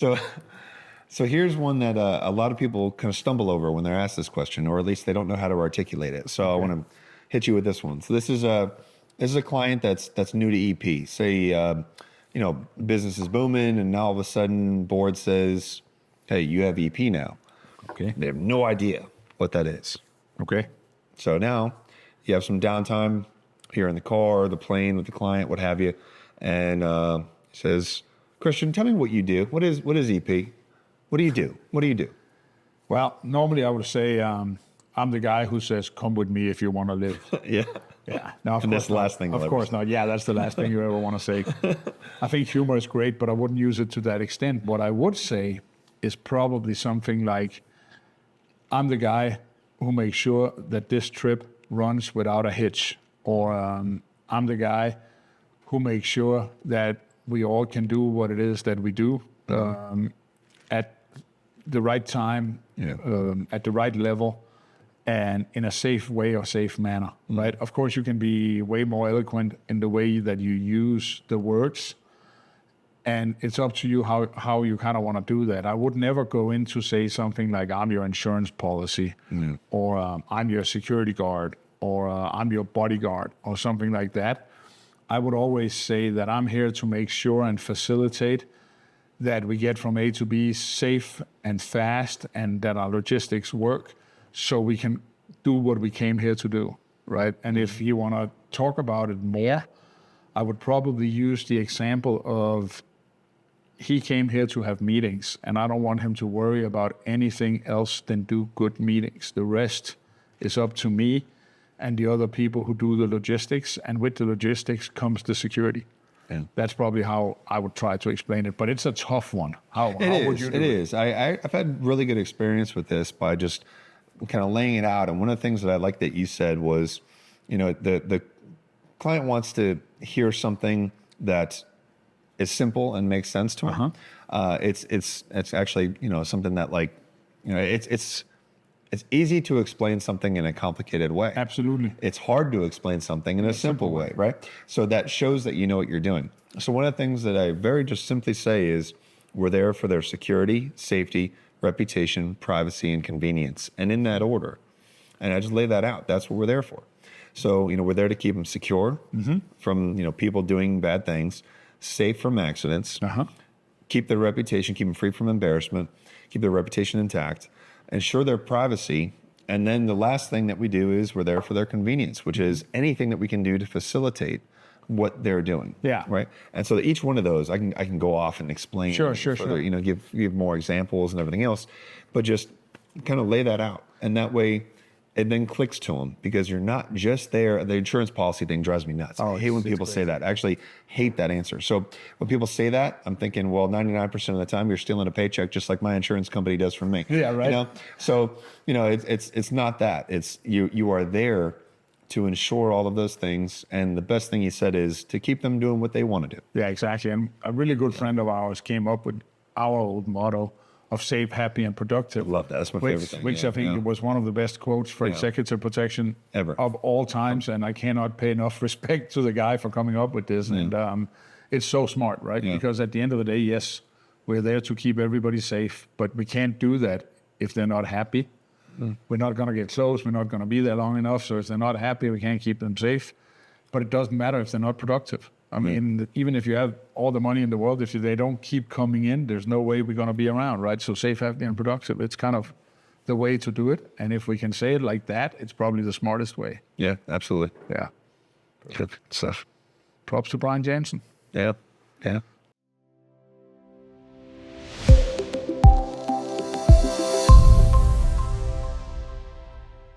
So, so here's one that a lot of people kind of stumble over when they're asked this question, or at least they don't know how to articulate it. So I want to hit you with this one. So this is a client that's new to EP. Say, business is booming, and now all of a sudden, board says, "Hey, you have EP now." Okay. They have no idea what that is. Okay. So now you have some downtime here in the car, the plane with the client, what have you, and he says, "Christian, tell me what you do. What is EP? What do you do? What do you do?" Well, normally I would say I'm the guy who says, "Come with me if you want to live." Yeah. Yeah. No, of And course that's the not. last thing you'll Of ever course say. not. Yeah, that's the last thing you ever want to say. I think humor is great, but I wouldn't use it to that extent. What I would say is probably something like, I'm the guy who makes sure that this trip runs without a hitch. Or I'm the guy who makes sure that we all can do what it is that we do at the right time, at the right level, and in a safe way or safe manner, right? Of course, you can be way more eloquent in the way that you use the words, and it's up to you how you kind of want to do that. I would never go in to say something like, "I'm your insurance policy," or "I'm your security guard," or "I'm your bodyguard," or something like that. I would always say that I'm here to make sure and facilitate that we get from A to B safe and fast, and that our logistics work so we can do what we came here to do, right? And if you want to talk about it more, I would probably use the example of, he came here to have meetings, and I don't want him to worry about anything else than do good meetings. The rest is up to me and the other people who do the logistics, and with the logistics comes the security. Yeah. That's probably how I would try to explain it, but it's a tough one. How would you do it? It is. I've had really good experience with this by just kind of laying it out. And one of the things that I like that you said was, the client wants to hear something that is simple and makes sense to him. It's actually, something that it's easy to explain something in a complicated way. Absolutely. It's hard to explain something in a simple way, right? So that shows that you know what you're doing. So one of the things that I very just simply say is, we're there for their security, safety, reputation, privacy, and convenience, and in that order. And I just lay that out. That's what we're there for. So, we're there to keep them secure from, people doing bad things, safe from accidents, keep their reputation, keep them free from embarrassment, keep their reputation intact, ensure their privacy. And then the last thing that we do is we're there for their convenience, which is anything that we can do to facilitate what they're doing. Yeah. Right. And so each one of those, I can go off and explain. Sure. Give more examples and everything else, but just kind of lay that out. And that way it then clicks to them, because you're not just there. The insurance policy thing drives me nuts. I hate when people say that. I actually hate that answer. So when people say that, I'm thinking, well, 99% of the time you're stealing a paycheck, just like my insurance company does from me. Yeah, right. So, it's not that. It's you are there to ensure all of those things. And the best thing you said is to keep them doing what they want to do. Yeah, exactly. And a really good friend of ours came up with our old motto of safe, happy, and productive. Love that. That's my favorite thing. Which I think was one of the best quotes for executive protection ever of all times. And I cannot pay enough respect to the guy for coming up with this. And it's so smart, right? Because at the end of the day, yes, we're there to keep everybody safe, but we can't do that if they're not happy. We're not going to get close. We're not going to be there long enough. So if they're not happy, we can't keep them safe. But it doesn't matter if they're not productive. I mean, even if you have all the money in the world, if they don't keep coming in, there's no way we're going to be around, right? So safe, happy, and productive, it's kind of the way to do it. And if we can say it like that, it's probably the smartest way. Yeah, absolutely. Yeah. Good stuff. Props to Brian Jansen. Yeah.